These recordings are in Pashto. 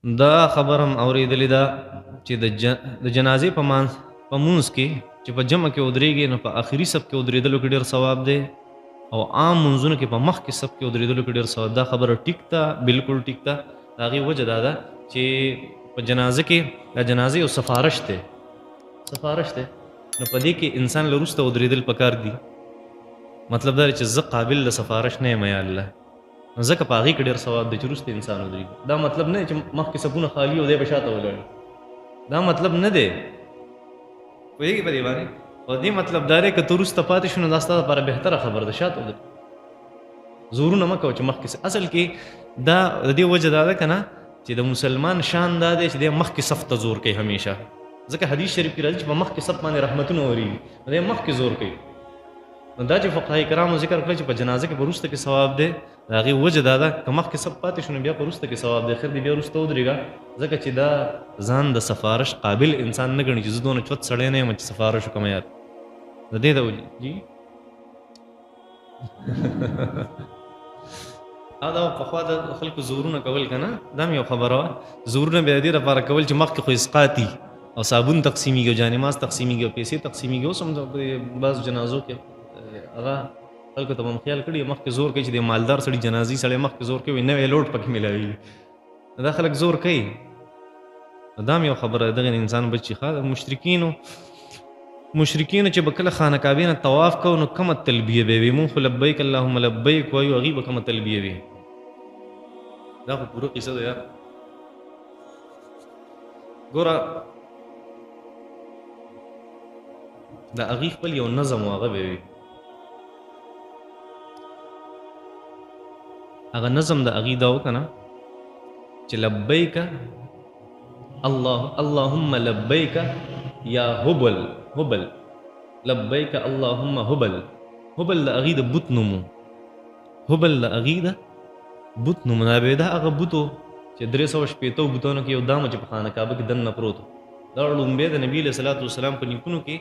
دا خبر هم اورېدلې ده چې د جنازې په مونځ کې چې په جمع کې ودرېږي نو په آخري صف کې ودرېدلو کې ډېر ثواب دی او عام منځونو کې په مخکې صف کې ودرېدلو کې ډېر ثواب. دا خبره ټیک ده، بالکل ټیک ده. د هغې وجه دا ده چې په جنازه کې د جنازې یو سفارش دی نو په دې کې انسان له وروسته ودرېدل پکار دي. مطلب دا دی چې زه قابل د سفارش نه یم یا الله، ځکه په هغې کې ډېر ثواب دی چې وروسته انسان ودرېږي. دا مطلب نه دی چې مخکې صفونه خالي او دی به شاته ولاړ، دا مطلب نه دی. پوهېږي په دې باندې؟ او دې مطلب دا دی که ته وروسته پاتې شو نو دا ستا لپاره بهتره خبر ده، شاته ودرېږي. زورونه مه کوه چې مخکې اصل کې دا د دې وجه دا ده که نه چې د مسلمان شان دا دی چې دی مخکې صف ته زور کوي همیشه، ځکه حدیث شریف کې راځي چې په مخکې صف باندې رحمتونه ورېږي نو دی مخکې زور کوي. نو دا چې فقهای کرامو ذکر کړی چې په جنازه کې په وروسته کې ثواب دی، د هغې وجه دا ده که مخکې صف پاتې شو نو بیا په وروسته کې ثواب دی، خیر دی بیا وروسته ودرېږه، ځکه چې دا ځان د سفارش قابل انسان نه ګڼي چې زه دونه چوت سړی نه یم چې سفارش وکړم. یار د دې د وجې جي دا پخوا د خلکو زورونه کول که نه، دا هم یو خبره وه. زورونه بیا د دې لپاره کول چې مخکې خو اسقاطي او صابون تقسیمیږي او جانماز تقسیمیږي او پیسې تقسیمیږي. اوس هم بعضو جنازو کې هغه خلکو ته به هم خیال کړي مخکې زور کوي چې د مالدار سړي جنازي سړی مخکې زور کوي نوی لوټ پکې میلاوي، دا خلک زور کوي. دا هم یو خبره ده، دغه انسان بچي ښه مشرکینو چې به کله خانه کعبې نه طواف کوو نو کومه تلبیه به وي؟ مونږ خو لبیک اللهم لبیک وایو، هغوی به کومه تلبیه وي؟ دا خو پوره قصه ده یار. ګوره د هغې خپل یو نظم و، هغه به وي، هغه نظم د هغې دا و که نه چې لبیک اللهم لبیک یا هبل لبیک اللهم هبل د هغې د بوت نوم و، هبل د هغې د بوت نوم. دا به دا هغه بوت و چې 360 بوتانو کې یو دام چې په خانه کعبه کې دننه پروت و. دا لومبی د نبي علیه صلات وسلام په نیکونو کې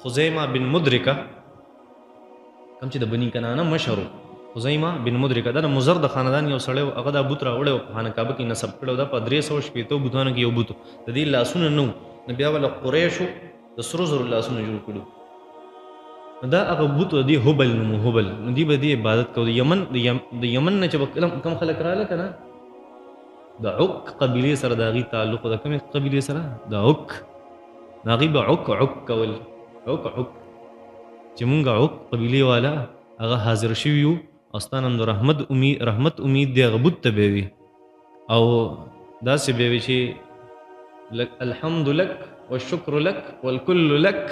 خزیمه بن مدرکه کوم چې د بني کنانه مشر و، خزیمه بن مدرکه دا د مضر د خاندان یو سړی و، هغه دا بوت راوړی و په خانه کعبه کې نصب کړی و. دا په 360 بوتانو کې یو بوت و، د دې لاسونه نه وو، نو بیا وله قریشو د سرو زرو لاسونه جوړ کړي. دا هغه بوت دی هبل نومو، هبل. نو دوی به دې عبادت کوو. د یمن نه چې به کم خلک راغله که نه د عک قبیلې سره د هغې تعلق د کومې قبیلې سره؟ د عک. د هغې به عک کول، عک چې مونږ عک قبیلې والا هغه حاضر شوي یو او ستا نه د رحمت امید دی، هغه بوت ته به وي او داسې به وي چې الحمد لک والشکر لک والکل لک،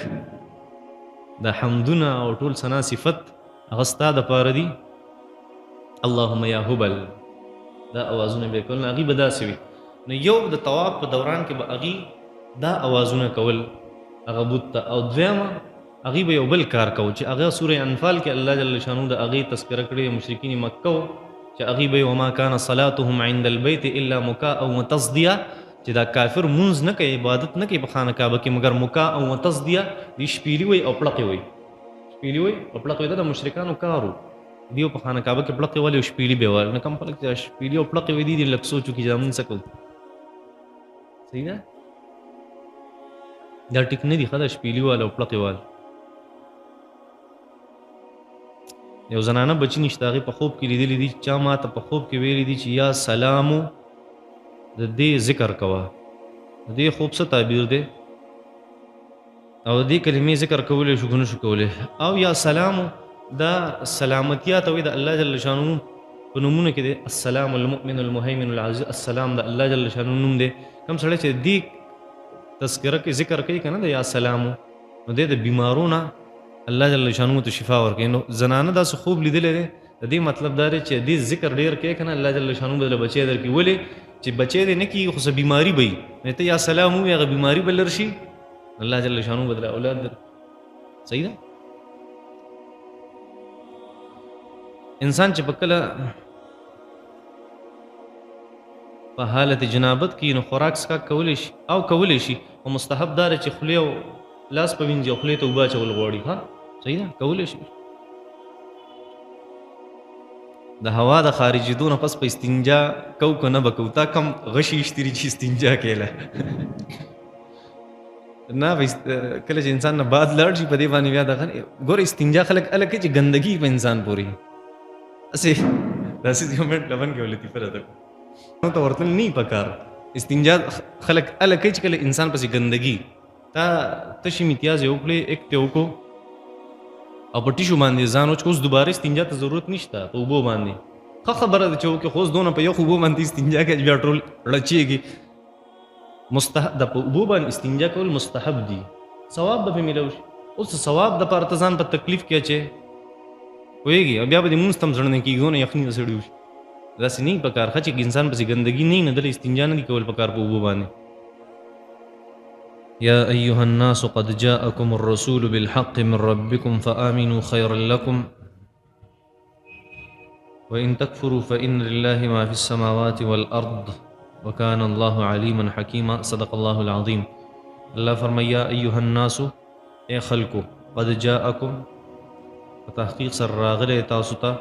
دا حمدونه او ټول ثنا صفت هغه ستا دپاره دي. اللهم یا هبل، دا اوازونه به کول، هغې به داسې وي. نو یو د طواف په دوران کې به هغې دا اوازونه کول هغه بوت ته، او دویمه هغې به یو بل کار کوو چې هغه سوره انفال کې الله جل شانو د هغې تذکره کړې مشرکین مکه و چې هغې به وما کان صلاتهم عند البیت الا مکاء وتصدیه، چې دا کافر مونځ نه کوي، عبادت نه کوي په خانه کعبه کې مګر مکاء او تصدیه، دی شپیلي وی او پړقې وی، شپیلي وی او پړقې وی. دا د مشرکانو کار و، دیو په خانه کعبه کې پړقې ولې او شپیلي به ویل. نه کوم خلک چې شپیلي او پړقې وی دي لږ سوچ وکړي چې دا مونځ څه کوو. صحیح ده؟ دا ټیک نه دي ښه، دا شپیلي وال او پړقې وال. یو زنانه بچی نشته، هغې په خوب کې لیدلی دي، چا ما ته په خوب کې ویلی دي چې یا سلامو د دې ذکر کوه. د دې خوب څه تعبیر دی او د دې کلمې ذکر کولی شو که نه شو کولی؟ او یا سلامو دا سلامتیا ته وایي، د الله جل شانو په نومونو کې دی السلام المؤمن المهیمن العزیز. السلام د الله جل شانو نوم دی. کوم سړی چې دې تذکره کې ذکر کوي که نه د یا سلامو، نو دی د بیمارو نه الله جل شانو ته شفا ورکوي. نو زنانه داسې خوب لیدلی دی، د دې مطلب دا دی چې دې ذکر ډېر کوي که نه الله جل شانو به دله بچی درکړي. ولې چې بچی دی نه کېږي خو څه بیماري به وي، نو ته یا سلام ووایې هغه بیماري به لر شي، الله جل شانو به دله اولاد در. صحیح ده؟ انسان چې په کله په حالت جنابت کې نو خوراک څښاک کولی شي او کولی شي، او مستحب دا دی چې خولې او لاس په وینځي او خولې ته اوبه اچول غواړي. ها صحیح ده، کولی شي. د هوا د خارجېدو نه پس په استنجا کو که نه به کوو تا کم غشي اشتري چې استنجا کیله نه کله چې انسان نه باد لاړ شي په دې باندې بیا دغه ګوره استنجا خلک هله کوي چې ګندګي په انسان پورې هسې داسې یو منټ لبن کې لطیفه راته نو ته ورتل نه پکار استنجا خلک هله کوي چې کله انسان پسې ګندګي تا تشي امتیاز یې وکړې ایک ته وکړو او په ټیشو باندې ځان وچ اوس دوباره استنجا ته ضرورت نشته په اوبو باندې ښه خبره ده چې وکړې خو اوس دونه په یو اوبو باندې استنجا کوي بیا ټول رچېږي مستحب د په اوبو باندې استنجا کول مستحب دي ثواب به ملو شي اوس ثواب د پاره ځان په تکلیف کې اچي ويږي بیا به مونږ تم ځړنه کیږي نه یخني وسړي شي داسې نه په کار چې انسان پسې ګندګي نه د استنجا نه کول په کار په اوبو باندې يا أيها الناس قد جاءكم الرسول بالحق من ربكم فآمنوا خيرا لكم وإن تكفروا فإن لله ما في السماوات والأرض وكان الله عليما حكيما صدق الله العظيم الله فرمى يا أيها الناس اي خلقو قد جاءكم تحقيق سر راغله تاسو ته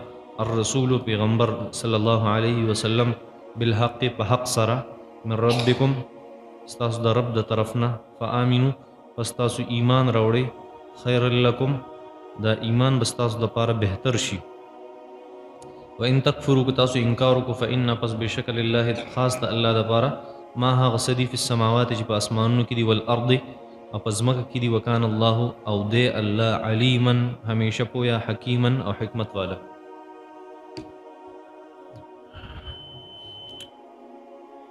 الرسول پیغمبر صلی الله علیه وسلم بالحق بحق سره من ربکم استاسو د رب د طرفنا فآمنو پستاسو ایمان راوړي خیر لکم دا ایمان بستاسو د پاره بهتر شي وان تکفروا تاسو انکار کو فإن پس بشکل الله خاص د الله د پاره ما ها غسدی فی السماوات چې په اسمانونو کې دی والارض او په ځمکه کې دی وکان الله او دی الله علیما همیشه پویا حکیما او حکمت والا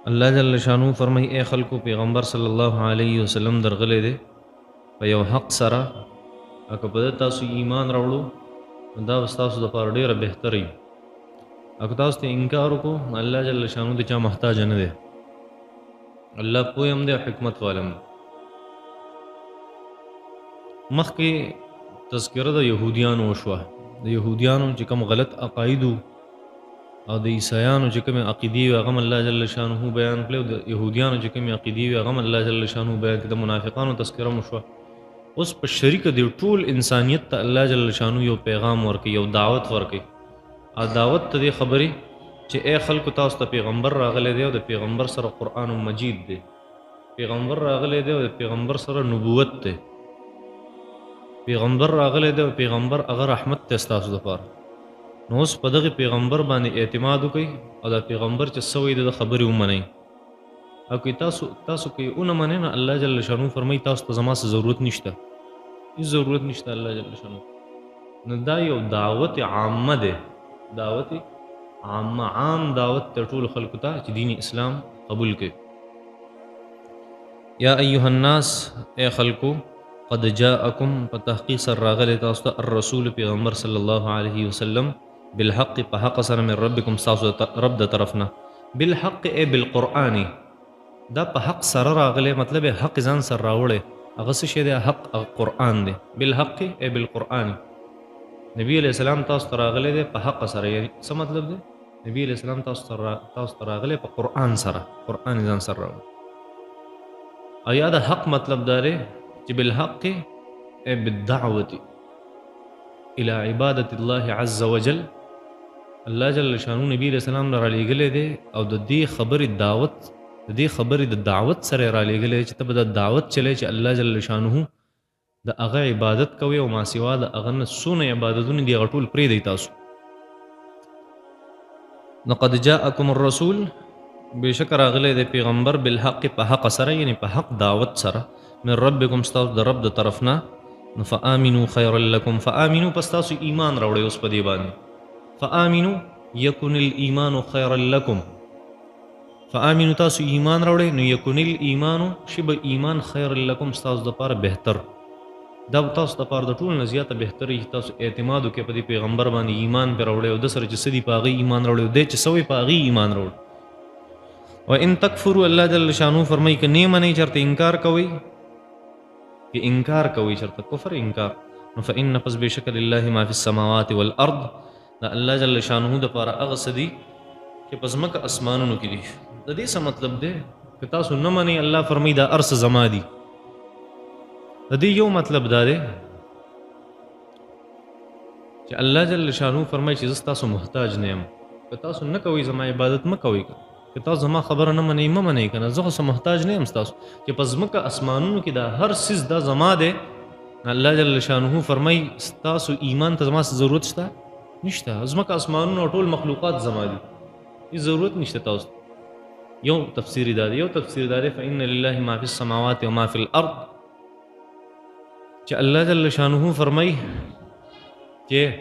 الله جل شانو فرمای اے خلکو پیغمبر صلی الله علیه وسلم درغله دی په یو حق سره اګه په تاسو ایمان راوړو دا تاسو د پاره ډیره بهتري اګه تاسو ته انکار وکړو الله جل شانو د چا محتاج نه دی الله پویم دی حکمت والم مخکې تذکره د يهوديانو وشوه د يهوديانو چې کوم غلط عقاید او د عیسایانو چې کوم عقیدې هغه الله جل شانه بیان کړو د يهوديانو چې کوم عقیدې هغه الله جل شانه بیان کړ د منافقانو تذکره مشوه اوس په شریک دی ټول انسانیت ته الله جل شانه یو پیغام ورکړي یو دعوت ورکړي ا دعوت ته خبرې چې اے خلکو تاسو ته پیغمبر راغلی دی او د پیغمبر سره قران مجید دی پیغمبر راغلی دی او د پیغمبر سره نبوت دی پیغمبر راغلی دی او پیغمبر هغه رحمت ته تاسو لپاره نو اوس په دغه پیغمبر باندې اعتماد وکړئ او دا پیغمبر چې سوی د خبرې ومنئ او که تاسو کې اون منئ نه الله جل شانو فرمایي تاسو ته زما څه ضرورت نشته هیڅ ضرورت نشته الله جل شانو نو دا یو دعوت عامه ده دعوت عام دعوت ته ټول خلکو ته چې دین اسلام قبول کړي یا ایها الناس اے خلکو قد جاءکم په تحقیق سره راغلی تاسو ته الرسول پیغمبر صلی الله علیه وسلم بالحق په حق سره من ربکم تاسو رب د طرفنا بالحق ای بالقرآن دا په حق سره راغلی مطلب حق ځان سره راوړی هغه څه شی دی حق قرآن دی بالحق ای بالقرآن نبی علیہ السلام تاسو ته راغلی دی په حق سره یعنی څه مطلب دی نبی علیہ السلام تاسو ته راغلی په قرآن سره قرآن ځان سره راوړی او یا د حق مطلب دا دی چې بالحق ای بالدعوه الى عبادت الله عز وجل الله جل شانو نبی علیہ السلام را لېږلی دی او د دې خبرې دعوت د دې خبرې د دعوت سره را لېږلی چې ته به د دعوت چلی چې الله جل شانه د هغه عبادت کوي او ما سوا د هغه نه څونه عبادتونه دي هغه ټول پرېږدئ تاسو نو قد جاءکم الرسول بېشکه راغلی دی پیغمبر بالحق په حق سره یعنی په حق دعوت سره من ربکم ستاسو د رب د طرفنا نو فآمنوا خیرا لکم فآمنوا پس تاسو ایمان راوړئ اوس په دې باندې فآمنوا یکن الایمان خیرا لکم فآمنوا تاسو ایمان راوړئ نو یکن الایمان شبه ایمان خیر لکم ستاسو دپاره بهتر دا تاسو دپاره د ټولو نه زیاته بهتر وي تاسو اعتماد وکړئ په دې پیغمبر باندې ایمان پرې راوړئ او د سره چې څه دي په هغې ایمان راوړئ او دی چې څه وی په هغې ایمان راوړئ وان تکفروا الله جل شانو فرمایي که نه منئ چېرته انکار کوئ کہ انکار کوي چرته کفر انکار نو فإن پس بشک لله ما فی السماوات والارض دا الله جل شانه د پاره هغه سدي چې پس مکه اسمانونو کې دي د دې څه مطلب دی که تاسو نه منئ الله فرمایي دا ارس زما دي د دې یو مطلب دا دی چې الله جل شانه فرمایي چې زه تاسو محتاج نه یم که تاسو نه کوئ زما عبادت مه کوئ، که تاسو زما خبره نه منئ مه منئ که نه، زه خو څه محتاج نه یم ستاسو چې په ځمکه اسمانونو کې دا هر څیز دا زما دی. الله جل شانه فرمایي ستاسو ایمان ته زما څه ضرورت شته؟ نشته. ځمکه اسمانونه او ټول مخلوقات زما دي، هېڅ ضرورت نشته تاسو. یو تفسیری دا دی. یو تفسیر دا دی فإن لله ما فی السماوات و ما فی الارض، چې الله جل شانه فرمایي چې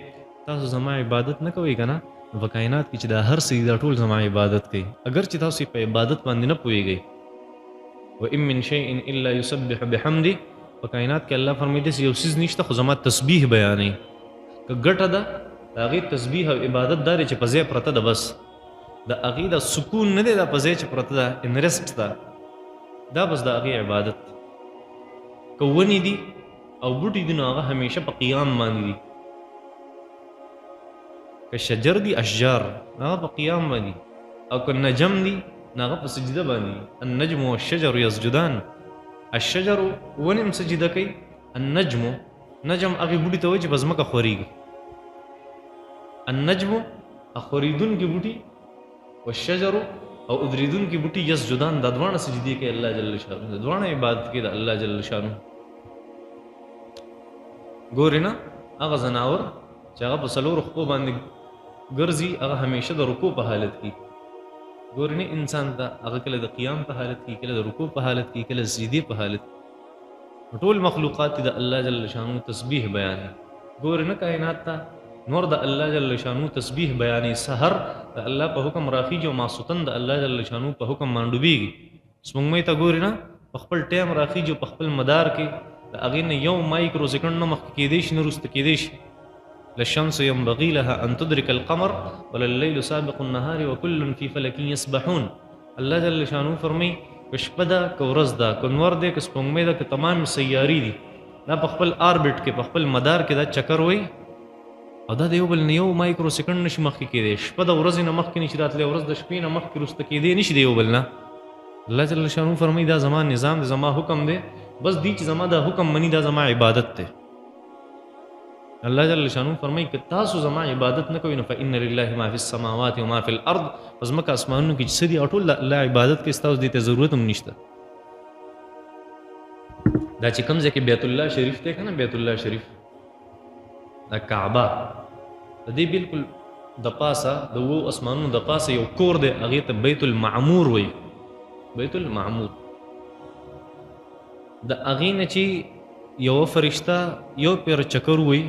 تاسو زما عبادت نه کوئ که نه، نو په کائنات کې چې دا هر څه دا ټول زما عبادت کوي. اگر چې تاسو په عبادت باندې نه پوهېږئ، وإن من شیء الا یسبح بحمده، په کائنات کې الله فرمایي داسې یو څیز نشته خو زما تسبیح بیانوي. که ګټه ده د هغې تسبیح او عبادت دا دی چې په ځای پرته ده، بس د هغې دا سکون نه دی، دا په ځای چې پرته ده ان ریسټ ده، دا بس د هغې عبادت. که ونې دي او بوټي دي نو هغه همیشه په قیام باندې دي. که شجر دي اشجار هغه په قیام باندې، او که نجم دي نو هغه په سجده باندې. النجم والشجر یسجدان، الشجر ونې هم سجده کوي، النجم نجم هغې بوټي ته وایي چې په ځمکه خورېږي. النجم خورېدونکي بوټي، والشجر او ادریدونکي بوټي یسجدان، دا دواړه سجدې کوي الله جل شانه، دا دواړه عبادت کوي د الله جل شانه. ګورې نه هغه ځناور چې هغه په څلورو خپو باندې ګرځي، هغه همیشه د رکوع په حالت کې. ګورې نه انسان ته هغه کله د قیام په حالت کې، کله د رکوع په حالت کې، کله سجدې په حالت کې. ټول مخلوقات د الله جل شانه تسبیح بیانوي. ګورې نه کائنات ته نور د الله جل شانه تسبیح بیانوي. سحر د الله په حکم راخیږي او ماسوتن د الله جل شانه په حکم باندې ډوبېږي. سپوږمۍ ته ګورې نه په خپل ټایم راخیږي او په خپل مدار کې د هغې نه یو مایکرو سیکنډ نه مخکې کېدی شي، نه وروسته کېدی شي. للشمس ينبغي لها ان تدرك القمر ولليل سابق النهار وكل في فلك يسبحون. الله جل شانه فرمایي که شپه ده که ورځ ده که نور دی که سپوږمۍ ده که تمام سیاري دي، دا په خپل آربټ کې په خپل مدار کې دا چکر وایي او دا د یو بل نه یو مایکرو سیکنډ نشي مخکې کېدی. شپه د ورځې نه مخکې نشي راتلی، ورځ د شپې نه مخکې وروسته کېدی نشي د یو بل نه. الله جل شانه فرمایي دا زما نظام دی، زما حکم دی، بس دی چې زما دا حکم مني دا زما عبادت دی. الله جل شانه فرمایي که تاسو زما عبادت نه کوئ نو فإن لله ما فی السماوات و ما فی الارض، په ځمکه اسمانونو کې چې څه دي او ټول د الله عبادت کوي، ستاسو دې ته ضرورت هم نشته. دا چې کوم ځای کې بیت الله شریف دی که نه، بیت الله شریف دا کعبه د دې بالکل د پاسه د اوو اسمانونو د پاسه یو کور دی، هغې ته بیت المعمور وایي. بیت المعمور د هغې نه چې یوه فرشته یو پیر چکر وایي،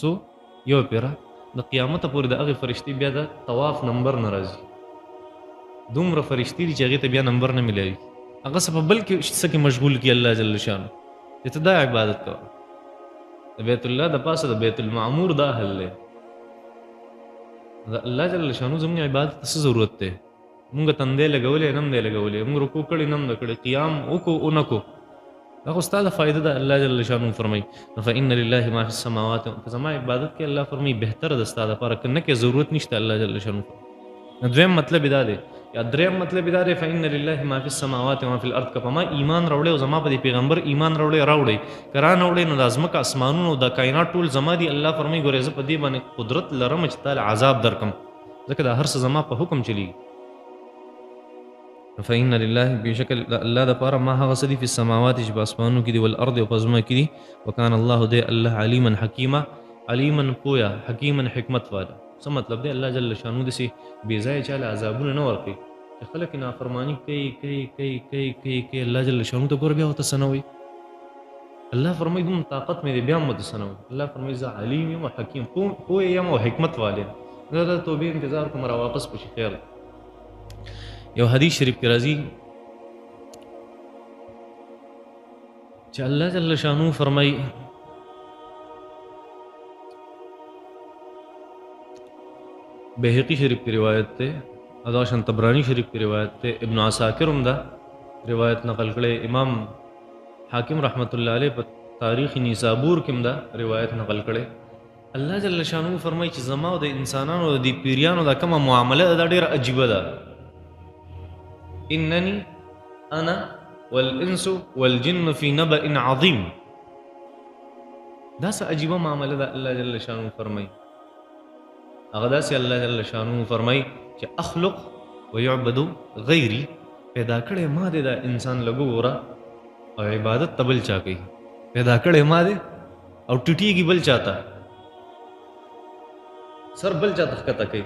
څو یو پیره د قیامته پورې د هغې فرشتې بیا د طواف نمبر نه راځي. دومره فرشتې دي چې هغې ته بیا نمبر نه میلاوي. هغه څه په بل کې څه کې مشغول کړي الله جل شانه چې ته دا عبادت کوه. د بیت الله د پاسه د بیت المعمور دا حل دی. د الله جل شانه زموږ عبادت ته څه ضرورت دی؟ مونږ تندې لګولې نه هم دی لګولې، مونږ رکوع کړې نه هم ده کړې، قیام وکړو او نه کړو، دا خو ستا د فایده ده. الله جل شانه فرمایي فإن لله ما فی السماوات، که زما عبادت کې الله فرمایي بهتره ده ستا دپاره، که نه کې ضرورت نشته. الله جل شانه دویم مطلب دا دی یا دریم مطلب دا دی فإن لله ما فی السماوات و ما فی الارض، که په ما ایمان راوړی او زما په دې پیغمبر ایمان راوړی که را نه وړی نو دا ځمکه اسمانونو دا کائنات ټول زما دي. الله فرمایي ګورې زه په دې باندې قدرت لرم چې تا له عذاب درکم، ځکه دا هر څه زما په حکم چلیږي. فإن لله بشکل الله د پاره ما هغه څه دي په سماوات چې په اسمانونو کې دي والارض او په ځمکه کې دي. وکان الله دې الله علیما حکیما، علیما پویا، حکیما حکمت والا. څه مطلب دی؟ الله جل شانه داسې بې ځایه چاله عذابونه نه ورکوي چې خلک یې نافرماني کوي. الله جل شانه ته ګوره بیا ورته څه نه وایي. الله فرمایي دومره طاقت مې دی بیا هم ورته څه نه وایي. الله فرمایي زه علیم یم او حکیم، پوه یم او حکمت والی یم. زه د توبې انتظار کوم را واپس پشي خیر. یو حدیث شریف کې راځي چې الله جل شانه فرمایي بهقی شریف کی روایت ته، اداشن طبرانی شریف کی روایت ته، ابن عساکر هم دا روایت نقل کړي، امام حاکم رحمت الله علیه په تاریخ نیسابور کې هم دا روایت نقل کړي. الله جل شانه فرمایي چې زما او د انسانانو د پیریانو دا کومه معامله دا ډیره عجیبه ده. انني انا والانس والجن في نبأ عظیم. دا څه عجیبه معامله ده الله جل شانه فرمایي. هغه داسې الله جل شانه فرمای چې اخلق ويعبد غیري، پیدا کړی ما دې دا انسان لګو وره او عبادت ته بل چا کوي. پیدا کړی ما دې او ټټیږي بل چاته، سر بل چاته ښکته کوي،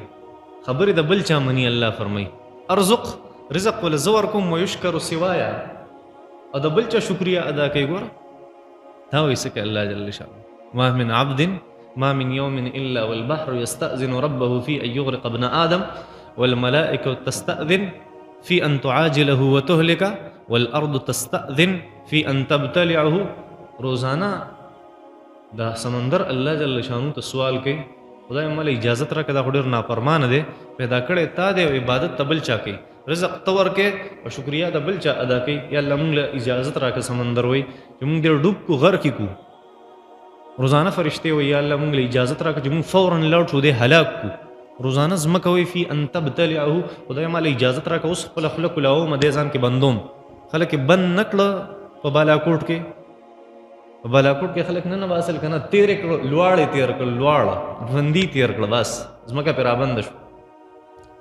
خبرې د بل چا مني. الله فرمای ارزق رزق ول زور کوم ويشکر سوایا، او د بل چا شکریا ادا کوي. ګوره دا وایي څه کوي الله جل شانه، ما من عبد ما من يوم إلا والبحر يستأذن ربه في أن يغرق ابن آدم والملائكة تستأذن في أن تعاجله وتهلك والأرض تستأذن في أن تبتلعه. روزانہ دا سمندر الله جل شانو ته سوال کوي، خدای مال اجازت راکړه، دا ډېر نافرمان دی، پیدا کړی تا دی او عبادت ته بل چا کوي، رزق ته ورکې او شکریا د بل چا ادا کوي. یا الله موږ له اجازت راکړه، سمندر وایي چې موږ دې ډوب کو غرق کو. روزانه فرشته وایي یا الله موږ له اجازت راکړه چې موږ فورا لاړ شو دې هلاک کو. روزانه ځمکه وایي فی ان تبتلعه، خدای مال اجازت راکړه اوس خپل خلق لاو مده ځان کې بندوم. خلک بند نکړه په بالاکوټ کې، په بالاکوټ کې خلک نه باسل کنه، تیر کړه لواړې تیر کړه، لواړه ژوندي تیر کړه، بس ځمکه پې رابند شو،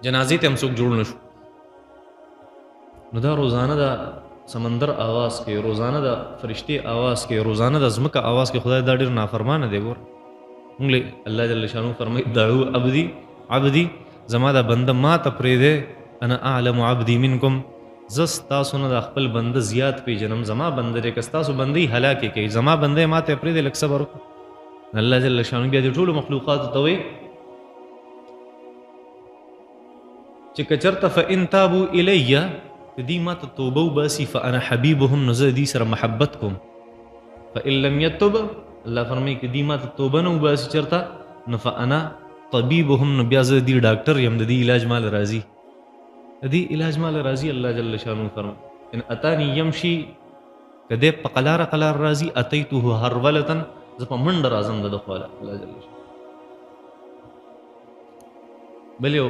جنازې ته هم څوک جوړ نه شو. نو دا روزانه دا سمندر آواز کوي، روزانه دا فرشتي آواز کوي، روزانه دا ځمکه آواز کوي. خدای دا ډېر نافرمانه دی. ګور موږ الله جل شانو فرمایي دعو عبدي عبدي، زما دا بنده ما ته پرېږدی، انا اعلم عبدي منکم، زه ستاسو نه د خپل بنده زیات پیژنم. زما بنده دی که ستاسو بندې هلاکې کوي، زما بنده ما ته پرېږدی لږ صبر وکړه. الله جل شانو بیا دې ټولو مخلوقاتو ته وایي چې که چېرته فإن تابوا الیه، که دی ما ته توبه وباسي، فانا حبیبهم، نو زه دې سره محبت کوم. فإن لم یتب، الله فرمایي که دی ما ته توبه نه وباسي چېرته، نو فانا طبیبهم، نو بیا زه دې ډاکټر یم، د دې علاج مال راځي، د دې علاج مال راځي. الله جل شانو فرمایي ان اتانی یمشي، که دې په قلاره قلار راځي، اتیته هرولتن، زه په منډه راځم د ده خواله. الله جل شانو بل یو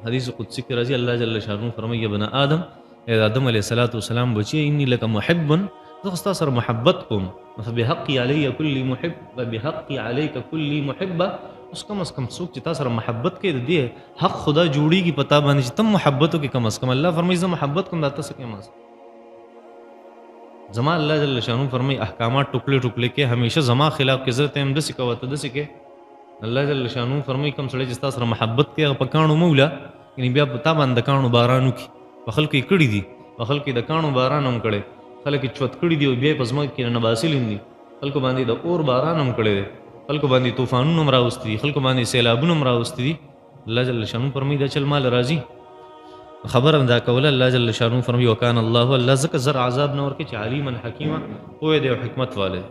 حدیث قدسی کې راځي، الله جل شانو فرمایي ابن آدم، اے آدم علیه السلام بچی، انی لک محب، زه خو ستا سره محبت کوم، فبحقی علی کل محب وبحقی علیک کل محبه. اوس کم از کم څوک چې تا سره محبت کوي، د دې حق خدا جوړیږي پتا باندې چې تم محبت وکړي. کم از کم الله فرمایي زه محبت کوم، دا تاسو کوم زما الله جل شانو فرمایي احکامات ټوکلې ټوکلې کې همیشه زما خلاف کې، زه ته هم داسې کوه ته داسې کې. الله جل شانو فرمایي کوم سړی چې تا سره محبت کوي هغه په کاڼو موله، یعنې بیا په تا باندې د کاڼو باران وکړي. په خلکو یې کړي دي، په خلکو یې د کاڼو باران هم کړی، خلک یې چوت کړي دي او بیا یې په ځمکه کې نباسلي دي، خلکو باندې د اور باران هم کړی دی، خلکو باندې طوفانونه هم راوستي دي، خلکو باندې سیلابونه هم راوستي دي. الله جل شانو فرمایي دا چل مال راځي. خبره دا کوله الله جل شانو فرمایي وکان الله، الله ځکه زر عذاب نه ورکړي چې علیما حکیما، پوهه دی او حکمت والی.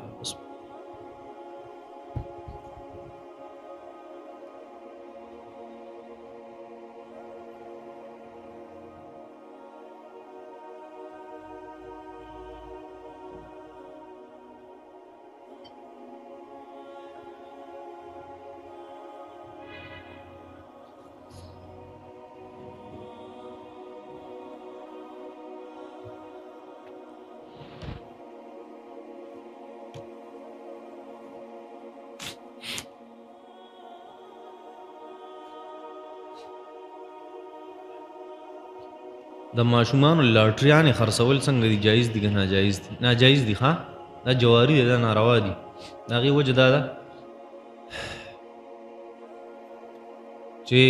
د ماشومانو لاټریانې خرڅول څنګه دي؟ جایز دي که ناجایز دي؟ ناجایز دي. ښه دا جواري دی، دا ناروا دي. د هغې وجه دا ده چې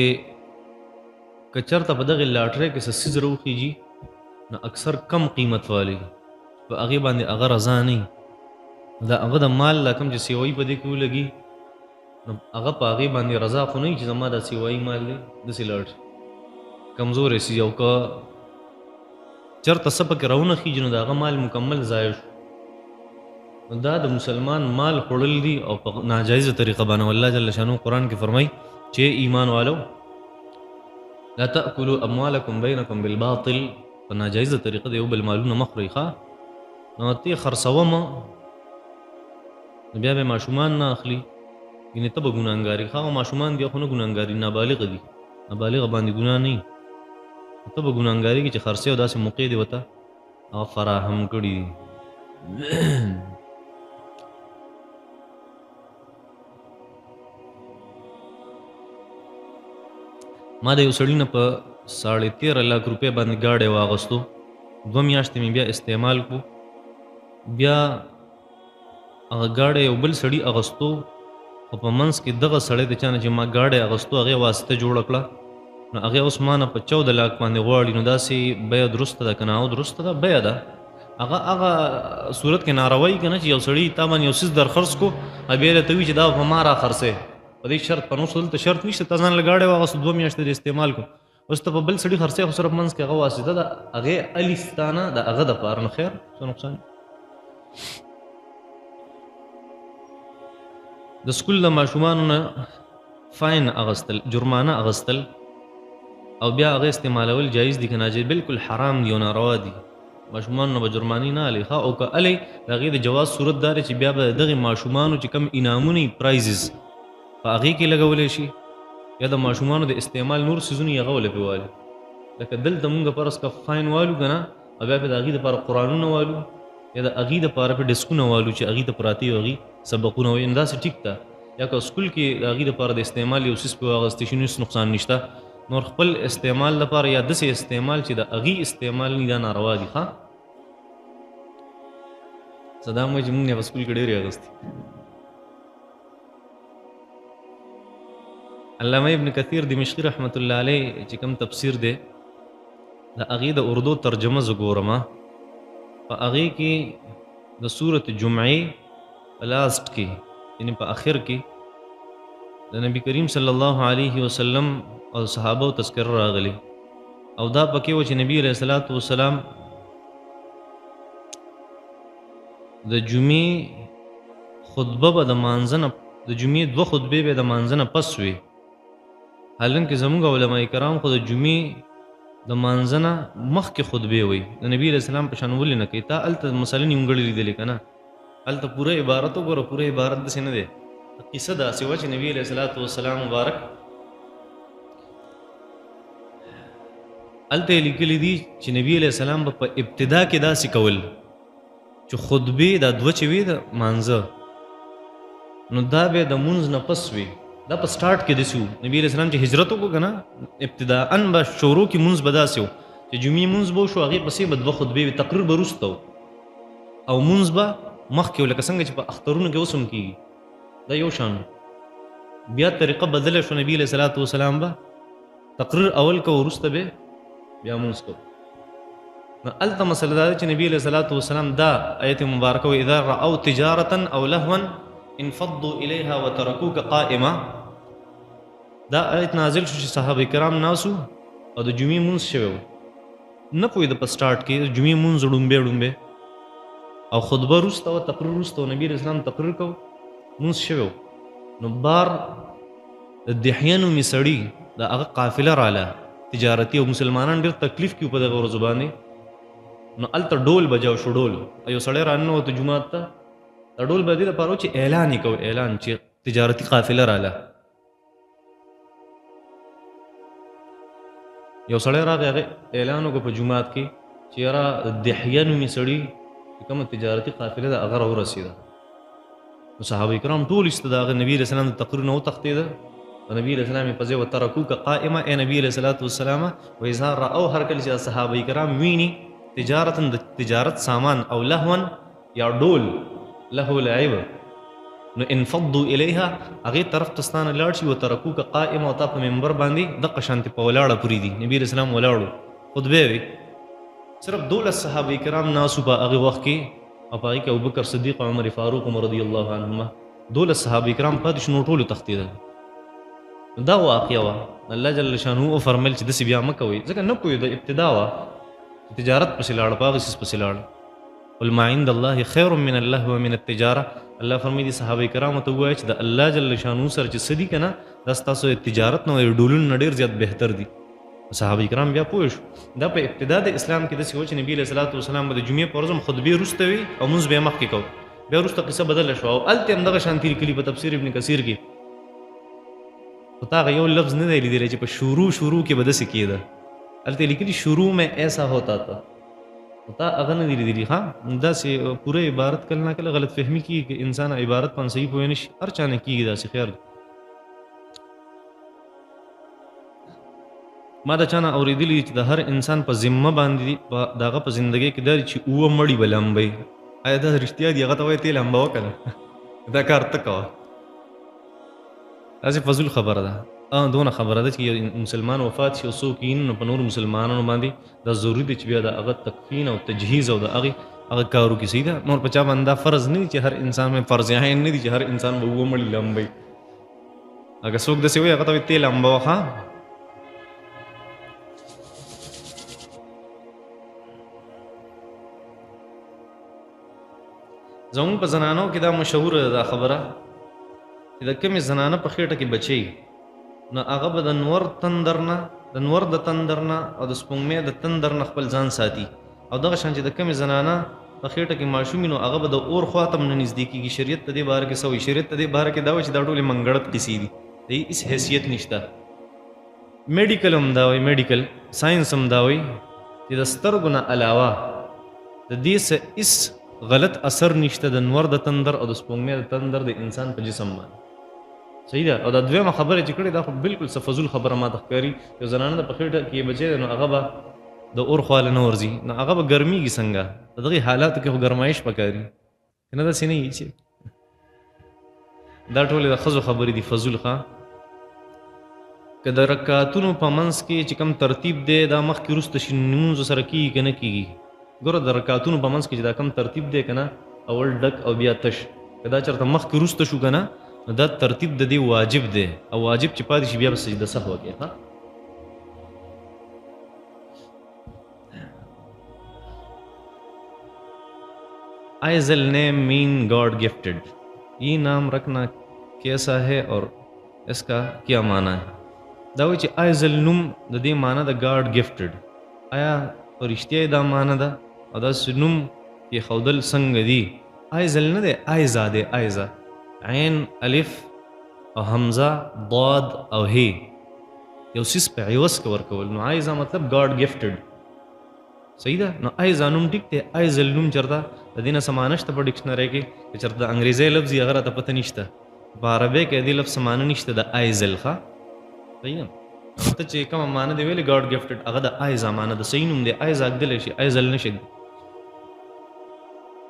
که چېرته په دغې لاټرۍ کې څه څیز راوخیږي نو اکثر کم قیمت والی په هغې باندې هغه رضا نه وي. دا هغه د مال لا کوم چې سیوایي په دې کې ولګي نو هغه په هغې باندې رضا خو نه وي چې زما دا سیوایي مال دی داسې لاړ شي، کمزوری سي. او که چېرته څه پکې راونخیږي نو د هغه مال مکمل ضایع شو. نو دا د مسلمان مال خوړل دي او په ناجایزه طریقه باندې. الله جل شانو قرآن کې فرمایي چې ایمان والو لا تأکلوا اموالکم بینکم بالباطل، په ناجایزه طریقه د یو بل مالونه مه خورئ. ښه نو ته یې خرڅومه نو بیا به ماشومان نه اخلي، یعنې ته به ګناهګاري. ښه ماشومان دي خو نه ګناهګاري، نابالغ دي، نابالغه باندې ګناه نه وي، ته به ګناهګاري کې چې خرڅې او داسې موقع دې ورته هغه فراهم کړي دي. ما د یو سړي نه په 13.5 لک روپۍ باندې ګاډی واغستو 2 میاشتې مې بیا استعمال کو بیا هغه ګاډی یو بل سړي اغستو خو په منځ کې دغه سړی د چا نه چې ما ګاډی اغستو هغې واسطه جوړه کړه نو هغې اوس ما نه په 14 لک باندې غواړي نو داسې بیه درسته ده که نه او درسته ده بیه ده هغه صورت کې ناروایي که نه چې یو سړي تا باندې یو څیز در خرڅ کو بیا یې ته وي چې دا په ما را خرڅی په دې شرط په نو دلته شرط نشته تا ځان له ګاډی واغستو 2 میاشتې د استعمال کو اوس ته په بل سړي خرڅی خو صرف منځ کې هغه واسطه ده هغې الف ستا نه د هغه دپاره نو خیر څه نقصان د سکول د ماشومانو نه فاین اغستل جرمانه اغستل او بیا هغه استعمالول جایز دي که ناجایز بالکل حرام دي او ناروا دي ماشومانو نه به جرمانې نه الی ښه او که الی د هغې د جواز صورت دا دی چې بیا به دغې ماشومانو چې کم انعامونه یي پرایزز په هغې کې لګولی شي یا د ماشومانو د استعمال نور څیزونه یې هغه وله پې والي لکه دلته مونږ فرض که فاین والو که نه او بیا پې د هغې دپاره قرآنونه والو یا د هغې دپاره پې ډسکونه والو چې هغې ته پراته وي هغې سبقونه وایي نو داسې ټیک ده یا که سکول کې د هغې دپاره د استعمال یو څیز پې واغستی شي نو هېڅ نقصان نشته نور خپل استعمال لپاره یا داسې استعمال چې د هغې استعمال نه دا ناروا دي ښه صدام وایي چې مونږ یې په سکول کې ډېرې اغوستي علامه ابن کثیر دمشقي رحمت الله علیه چې کوم تفسیر دی د هغې د اردو ترجمه زه ګورم په هغې کې د سورت جمعې په لاست کې یعنې په آخر کې د نبی کریم صلی الله علیه وسلم او صحابه تذکره راغلی او دا پکې و چې نبی علیه الصلاة والسلام د جمعې خطبه به د مانځه نه د جمعې 2 خطبې به د مانځه نه پس وي حالانکې زموږ علما کرام خو د جمعې د مانځه نه مخکې خطبې وي د نبی علیه السلام په شان ولې نه کوي تا هلته مثلا نیمګړې لیدلې که نه هلته پوره عبارت وګوره پوره عبارت داسې نه دی قصه داسې وه چې نبي علیه الصلاة والسلام مبارک هلته یې لیکلي دي چې نبي علیه السلام به په ابتدا کې داسې کول چې خطبې دا 2 چې وي د مانځه نو دا به د مونځ نه پس وي دا په سټارټ کې داسې وو نبي علیه السلام چې هجرت وکړو که نه ابتداءً به شروع کې مونځ به داسې وو چې جمعې مونځ به وشو هغې پسې به 2 خطبې وي تقریر به وروسته او مونځ به مخکې لکه څنګه چې په اخترونو کې اوس هم کېږي دا یو شان بیا طریقه بدله شو نبي علیه الصلاة والسلام به تقریر اول کو وروسته به بیا مونځ کو نو هلته مسله دا ده چې نبي علیه الصلاة والسلام دا آیت مبارکه و اذا رأوا تجارة او لهوا انفضوا الیها وترکوک قائما دا آیت نازل شو چې صحابه کرام ناسو او د جمعې مونځ شوی و نه پوهېده په سټارټ کې د جمعې مونځ ډومبې او خطبه وروسته وه تقریر وروسته و نبي علیه السلام تقریر کو مونځ شوی نو بار د دحیه نومې سړي د هغه قافله راله تجارتي او مسلمانان ډېر تکلیف کیو په دغه ورځو باندې نو هلته ډول بجاو شو ډول یو سړی راننوته جومات ته دا ډول به دې دپاره و چې اعلان یې کوو اعلان چې تجارتي قافله راله یو سړی راغی هغې اعلان وکړو په جومات کې چې یاره دحیه نومې سړي چې کومه تجارتي قافله ده هغه راورسېده نو صحابه کرام ټول ایسته د هغه نبي علیه السلام د تقریر نه وتښتېده او نبي علیه السلام یې په ځای وترکوک قائمه ای نبي علیه الصلاة والسلام و اذا رأوا هر کله چې صحابه کرام ویني تجارتا د تجارت سامان او لهوا یا ډول لهو لعب نو انفضوا الیها هغې طرف ته ستانه لاړ شي وترکوک قائمه او تا په منبر باندې دقه شانتې په ولاړه پورې دي نبي علیه السلام ولاړو خطبې وي صرف 12 صحابه کرام ناسو په هغې وخت کې او په هغې کې ابوبکر صدیق او عمر فاروق رضی الله عنهما 12 صحابه کرام پاتې شو نو ټولو تښتېدل دا واقعه وه الله جل شانه وفرمیل چې داسې بیا مه کوئ ځکه نه پوهېد ابتدا وه تجارت پسې لاړه په هغې څیز پسې لاړه قل ما عند الله خیر من اللهو ومن التجاره الله فرمایي دي صحابه کرامو ته ووایه چې د الله جل شانه سره چې څه دي که نه دا ستاسو تجارت نه ډولونو نه ډېر زیات بهتر دي صحابه کرام بیا پوه شو دا په ابتدا د اسلام کې داسې و چې نبي علیه الصلاة والسلام به د جمعې په ورځ هم خطبې وروسته وي او مونځ به یې مخکې کوو بیا وروسته قصه بدله شوه او هلته هم دغه شانتي لیکلي په تفسیر ابن کثیر کې خو تا هغه یو لفظ نه دی لیدلی چې په شروع کې به داسې کېده هلته یې لیکلي شروع میں ایسا ہوتا تھا خو تا هغه نه دی لیدلي ښه داسې پوره عبارت کله نه کله غلط فهمي کېږي که انسان عبارت باندې صحیح پوه نه شي هر چا نه کېږي داسې خیر ما د چانه اوریدلی چې د هر انسان په ذمه باندې دغه په ژوندۍ کې دا چې اوه مړي به لمبوي. آیا دا رښتیا دي؟ هغه ته وایي ته یې لمبوه که نه دا کار ته کوه. داسې فضول خبره ده. دونه خبره ده چې یو مسلمان وفات شي او څوک یې نو په نورو مسلمانانو باندې دا ضروري دی چې بیا د هغه تکفین او تجهیز او د هغه کارو کې صحیح ده. نور په چا باندې دا فرض نه دي چې هر انسان باندې فرض عین نه دي چې هر انسان به اوه مړي لمبوي. اگه څوک داسې وایي هغه ته وایي ته یې لمبوه. ښه زموږ په زنانو کې دا مشهوره ده دا خبره چې د کومې زنانه په خېټه کې بچی نو هغه به د نور تندر نه د نور د تندر نه او د سپوږمۍ د تندر نه خپل ځان ساتي. او دغه شان چې د کومې زنانه په خېټه کې ماشوم وي نو هغه به د اور خوا ته هم نه نږدې کېږي. شریعت په دې باره کې څه وایي؟ شریعت په دې باره کې دا وایي چې دا ټولې منګړت کیسې دي، د هېڅ حیثیت نشته. میډیکل هم دا وایي، میډیکل ساینس هم دا وایي چې د سترګو نه علاوه د دې څه هېڅ غلط اثر نشته د نور د تندر او د سپوږمۍ د تندر د انسان په جسم باندې. صحیح ده. او دا دویمه خبره چې کړې دا خو بالکل څه فضول خبره ماته ښکاري. یو زنانه د په خېټه کې بچی دی نو هغه به د اور خواله نه ورځي نو هغه به ګرمیږي څنګه؟ په دغې حالاتو کې خو ګرمایش پکاري که نه؟ داسې نه وي چې دا ټولې د ښځو خبرې دي فضول. ښه که د رکعتونو په منځ کې چې کوم ترتیب دی دا مخکې وروسته شي لمونځو سره کېږي که نه کېږي؟ ګوره د رکعتونو په منځ کې چې دا کوم ترتیب دی که نه، اول ډک او بیا تش، که دا چېرته مخکې وروسته شو که نه نو دا ترتیب د دې واجب دی او واجب چې پاتې شي بیا به سجده سهوه کوي. ښه आइजल name mean God gifted. ये नाम रखना कैसा है और इसका क्या माना है؟ دا وایي چې आइजल نوم د دې معنا د گاډ गिफ्टेड. آیا په رښتیا دا معنا ده او داسې نوم کېښودل څنګه دي؟ आइजल نه دی، آیزا دی. آیزا عین الف او حمزه ضاد او هی یو څیز په عوض کې ورکول. نو آیزا مطلب گاډ गिफ्टेड. صحیح ده. نو آیزا نوم ټیک دی، آیزل نوم چېرته د دې نه څه معنی شته په ډکشنرۍ کې که چېرته د انګریزۍ لفظ یې هغه راته پته نشته. په عربۍ کې د دې لفظ معنی نشته د آیزل. ښه صحیح ده. ته چې کومه معنی دی ویلې گاډ गिफ्टेड هغه د آیزا معنی د صحیح نوم دی. آیزا اګدلی شي، آیزل نه شي